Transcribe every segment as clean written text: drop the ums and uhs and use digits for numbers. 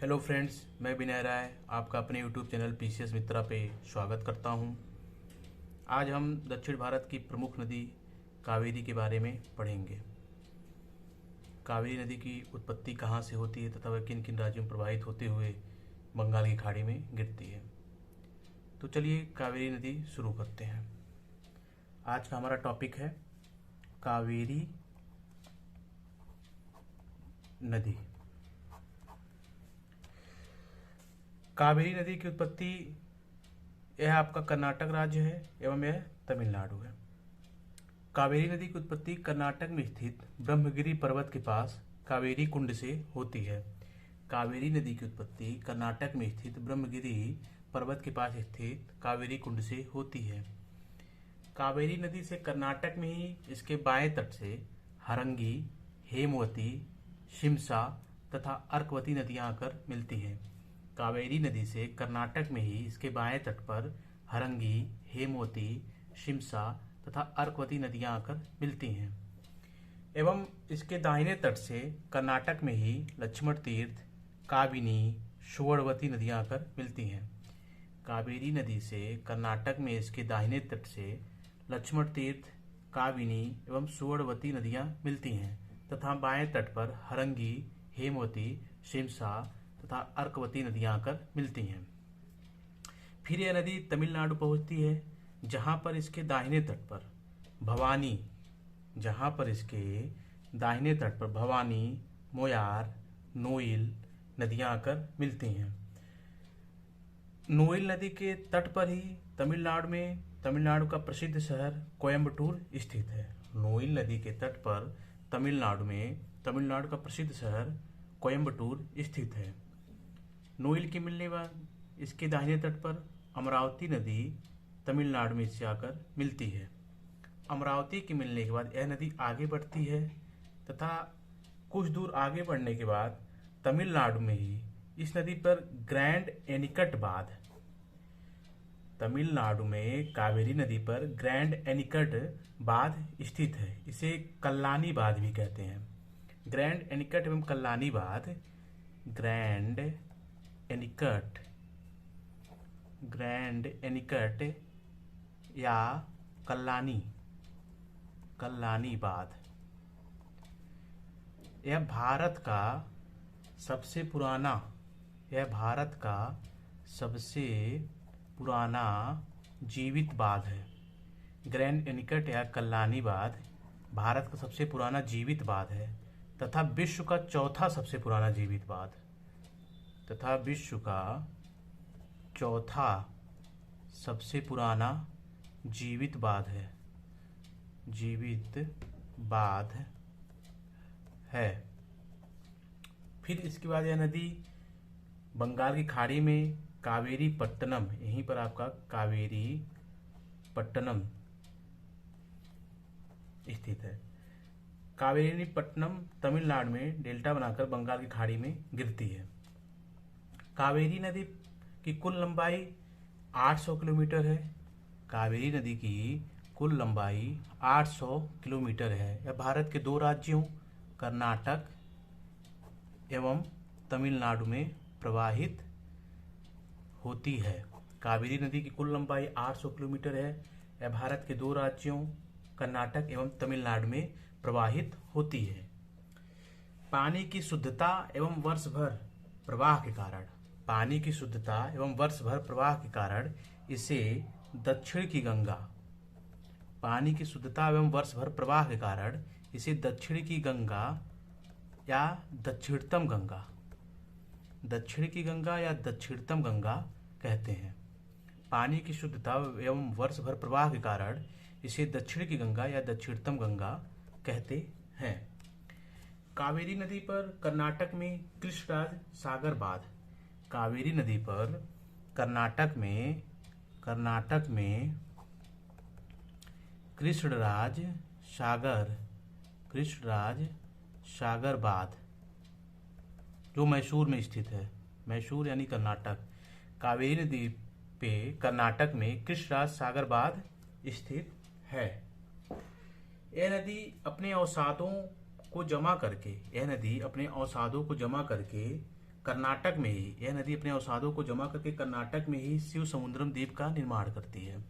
Hello friends, मैं विनय राय आपका अपने यूट्यूब चैनल पीसीएस मित्रा पे स्वागत करता हूं। आज हम दक्षिण भारत की प्रमुख नदी कावेरी के बारे में पढ़ेंगे। कावेरी नदी की उत्पत्ति कहां से होती है तथा वह किन किन राज्यों में प्रवाहित होते हुए बंगाल की खाड़ी में गिरती है। तो चलिए कावेरी नदी शुरू करते हैं। आज का हमारा टॉपिक है कावेरी नदी। कावेरी नदी की उत्पत्ति यह आपका कर्नाटक राज्य है एवं यह तमिलनाडु है। कावेरी नदी की उत्पत्ति कर्नाटक में स्थित ब्रह्मगिरी पर्वत के पास कावेरी कुंड से होती है। कावेरी नदी की उत्पत्ति कर्नाटक में स्थित ब्रह्मगिरी पर्वत के पास स्थित कावेरी कुंड से होती है। कावेरी नदी से कर्नाटक में ही इसके बाएं तट से हरंगी, हेमवती, शिमसा तथा अर्कवती नदियां आकर मिलती हैं। कावेरी नदी से कर्नाटक में ही इसके बाएं तट पर हरंगी, हेमवती, शिमसा तथा अर्कवती नदियां आकर मिलती हैं एवं इसके दाहिने तट से कर्नाटक में ही लक्ष्मण तीर्थ, काबिनी, सुवर्णवती नदियां आकर मिलती हैं। कावेरी नदी से कर्नाटक में इसके दाहिने तट से लक्ष्मण तीर्थ, काबिनी एवं सुवर्णवती नदियां मिलती हैं तथा बाएं तट पर हरंगी, हेमवती, शिमसा तथा अर्कवती नदियां आकर मिलती हैं। फिर यह नदी तमिलनाडु पहुंचती है, जहां पर इसके दाहिने तट पर भवानी, मोयार, नोइल नदियां आकर मिलती हैं। नोइल नदी के तट पर ही तमिलनाडु का प्रसिद्ध शहर कोयम्बटूर स्थित है। नोइल नदी के तट पर तमिलनाडु का प्रसिद्ध शहर कोयम्बटूर स्थित है। नोइल के मिलने बाद इसके दाहिने तट पर अमरावती नदी तमिलनाडु में इससे आकर मिलती है। अमरावती के मिलने के बाद यह नदी आगे बढ़ती है तथा कुछ दूर आगे बढ़ने के बाद तमिलनाडु में ही इस नदी पर तमिलनाडु में कावेरी नदी पर ग्रैंड एनिकट बांध स्थित है। इसे कल्लानी बांध भी कहते हैं। ग्रैंड एनिकट एवं कल्लानी बांध, ग्रैंड एनिकट या कल्लानी बांध, यह भारत का सबसे पुराना जीवित बांध है। ग्रैंड एनिकट या कल्लानी बांध भारत का सबसे पुराना जीवित बांध है तथा विश्व का चौथा सबसे पुराना जीवित बांध है। फिर इसके बाद यह नदी बंगाल की खाड़ी में कावेरी पट्टनम, यहीं पर आपका कावेरी पट्टनम स्थित है। कावेरी पट्टनम तमिलनाडु में डेल्टा बनाकर बंगाल की खाड़ी में गिरती है। कावेरी नदी की कुल लंबाई 800 किलोमीटर है। कावेरी नदी की कुल लंबाई 800 किलोमीटर है। यह भारत के दो राज्यों कर्नाटक एवं तमिलनाडु में प्रवाहित होती है। कावेरी नदी की कुल लंबाई 800 किलोमीटर है। यह भारत के दो राज्यों कर्नाटक एवं तमिलनाडु में प्रवाहित होती है। पानी की शुद्धता एवं वर्ष भर प्रवाह के कारण इसे दक्षिण की गंगा या दक्षिणतम गंगा कहते हैं। पानी की शुद्धता एवं वर्ष भर प्रवाह के कारण इसे दक्षिण की गंगा या दक्षिणतम गंगा कहते हैं। कावेरी नदी पर कर्नाटक में कृष्णराज सागर बांध, कावेरी नदी पर कर्नाटक में कृष्णराज सागर बांध जो मैसूर में स्थित है। मैसूर यानी कर्नाटक। कावेरी नदी पे कर्नाटक में कृष्णराज सागर बांध स्थित है। यह नदी अपने अवसादों को जमा करके कर्नाटक में ही, यह नदी अपने अवसादों को जमा करके कर्नाटक में ही शिव समुद्रम द्वीप का निर्माण करती है।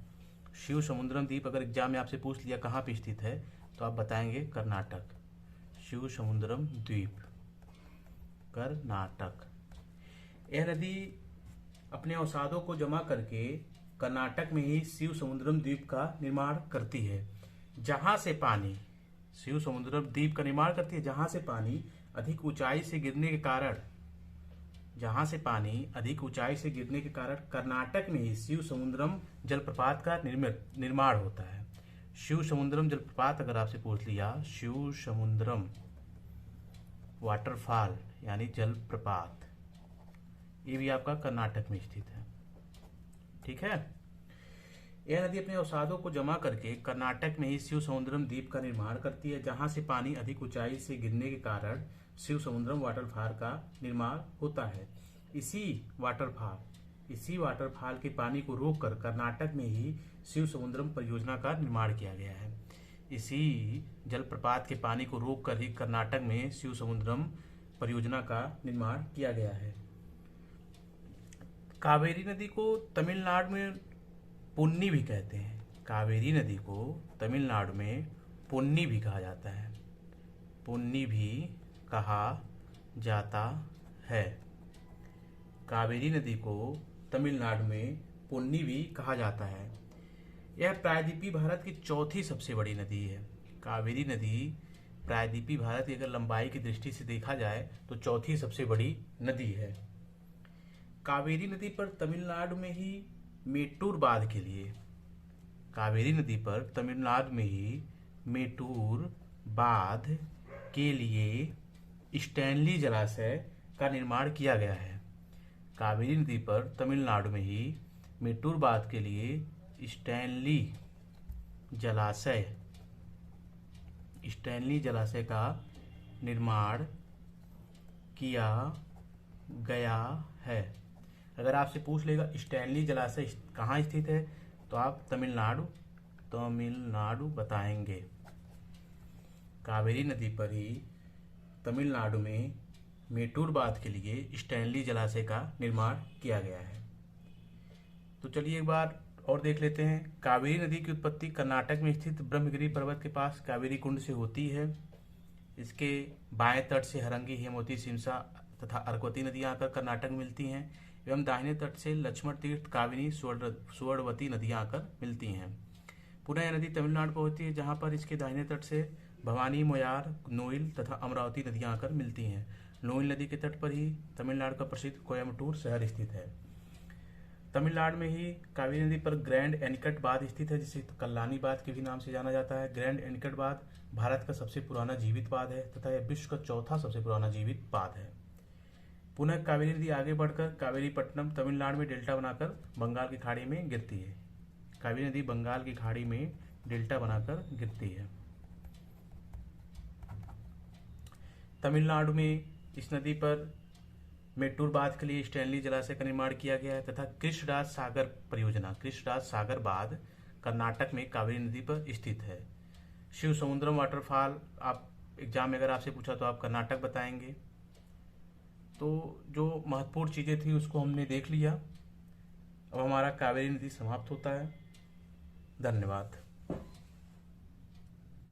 शिव समुद्रम द्वीप अगर एग्जाम में आपसे पूछ लिया कहाँ पे स्थित है तो आप बताएंगे कर्नाटक। शिव समुद्रम द्वीप कर्नाटक। यह नदी अपने अवसादों को जमा करके कर्नाटक में ही शिव समुद्रम द्वीप का निर्माण करती है, जहां से पानी, शिव समुद्रम द्वीप का निर्माण करती है जहां से पानी अधिक ऊंचाई से गिरने के कारण, जहां से पानी अधिक ऊंचाई से गिरने के कारण कर्नाटक में ही शिव समुद्रम जलप्रपात का निर्माण होता है। शिव समुद्रम जलप्रपात अगर आपसे पूछ लिया, शिव समुद्रम वाटरफॉल यानी जलप्रपात, ये भी आपका कर्नाटक में स्थित है। ठीक है। यह नदी अपने अवसादों को जमा करके कर्नाटक में ही शिव समुद्रम द्वीप का निर्माण करती है, जहां से पानी अधिक ऊंचाई से गिरने के कारण शिव समुद्रम वाटरफॉल का निर्माण होता है। इसी वाटरफॉल के पानी को रोककर कर्नाटक में ही शिव समुद्रम परियोजना का निर्माण किया गया है। इसी जलप्रपात के पानी को रोककर ही कर्नाटक में शिव समुद्रम परियोजना का निर्माण किया गया है। कावेरी नदी को तमिलनाडु में पुन्नी भी कहते हैं। कावेरी नदी को तमिलनाडु में पुन्नी भी कहा जाता है। पुन्नी भी कहा जाता है। कावेरी नदी को तमिलनाडु में पुन्नी भी कहा जाता है। यह प्रायद्वीपीय भारत की चौथी सबसे बड़ी नदी है। कावेरी नदी प्रायद्वीपीय भारत की अगर लंबाई की दृष्टि से देखा जाए तो चौथी सबसे बड़ी नदी है। कावेरी नदी पर तमिलनाडु में ही मेट्टूर बांध के लिए, कावेरी नदी पर तमिलनाडु में ही मेट्टूर बांध के लिए स्टैनली जलाशय का निर्माण किया गया है। कावेरी नदी पर तमिलनाडु में ही मेट्टूर बांध के लिए स्टैनली जलाशय का निर्माण किया गया है। अगर आपसे पूछ लेगा स्टैनली जलाशय कहाँ स्थित है तो आप तमिलनाडु बताएंगे। कावेरी नदी पर ही तमिलनाडु में मेट्टूर बांध के लिए स्टैनली जलाशय का निर्माण किया गया है। तो चलिए एक बार और देख लेते हैं। कावेरी नदी की उत्पत्ति कर्नाटक में स्थित ब्रह्मगिरी पर्वत के पास कावेरी कुंड से होती है। इसके बाएं तट से हरंगी, हेमवती, सिमसा तथा अर्कवती नदियां आकर कर्नाटक में मिलती हैं एवं दाहिने तट से लक्ष्मण तीर्थ, काविनी, सुवर्णवती नदियां आकर मिलती हैं। पुनः यह नदी तमिलनाडु पहुंचती है, जहां पर इसके दाहिने तट से भवानी, मोयार, नोइल तथा अमरावती नदियां आकर मिलती हैं। नोइल नदी के तट पर ही तमिलनाडु का प्रसिद्ध कोयम्बटूर शहर स्थित है। तमिलनाडु में ही कावेरी नदी पर ग्रैंड एनिकट बांध स्थित है, जिसे कल्लानी बांध के भी नाम से जाना जाता है। ग्रैंड एनिकट बांध भारत का सबसे पुराना जीवित बांध है तथा यह विश्व का चौथा सबसे पुराना जीवित बांध है। पुनः कावेरी नदी आगे बढ़कर कावेरीपट्टनम तमिलनाडु में डेल्टा बनाकर बंगाल की खाड़ी में गिरती है। कावेरी नदी बंगाल की खाड़ी में डेल्टा बनाकर गिरती है। तमिलनाडु में इस नदी पर मेट्टूर बांध के लिए स्टैनली जलाशय का निर्माण किया गया है तथा कृष्णराज सागर परियोजना, कृष्णराज सागर बांध कर्नाटक में कावेरी नदी पर स्थित है। शिव समुद्रम वाटरफॉल आप एग्जाम में अगर आपसे पूछा तो आप कर्नाटक बताएंगे। तो जो महत्वपूर्ण चीजें थी उसको हमने देख लिया। अब हमारा कावेरी नदी समाप्त होता है। धन्यवाद।